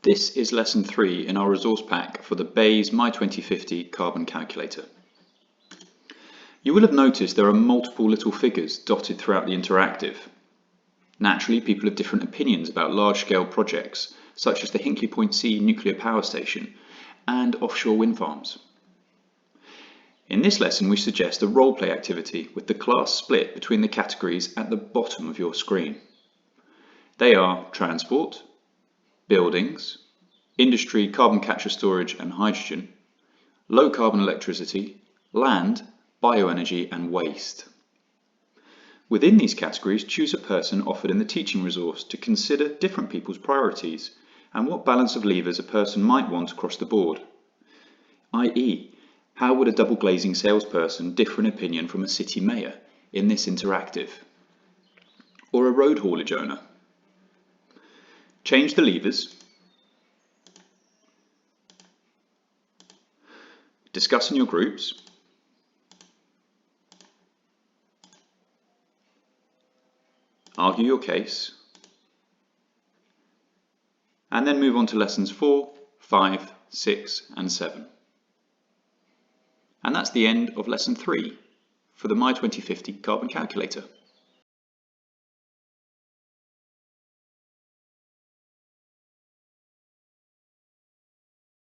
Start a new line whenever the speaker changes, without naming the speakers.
This is lesson 3 in our resource pack for the Bayes My2050 Carbon Calculator. You will have noticed there are multiple little figures dotted throughout the interactive. Naturally, people have different opinions about large-scale projects, such as the Hinkley Point C nuclear power station and offshore wind farms. In this lesson, we suggest a role-play activity with the class split between the categories at the bottom of your screen. They are transport, buildings, industry, carbon capture storage and hydrogen, low carbon electricity, land, bioenergy and waste. Within these categories, choose a person offered in the teaching resource to consider different people's priorities and what balance of levers a person might want across the board. i.e., how would a double glazing salesperson differ in opinion from a city mayor in this interactive? Or a road haulage owner? Change the levers, discuss in your groups, argue your case, and then move on to lessons 4, 5, 6 and 7. And that's the end of lesson 3 for the My2050 Carbon Calculator.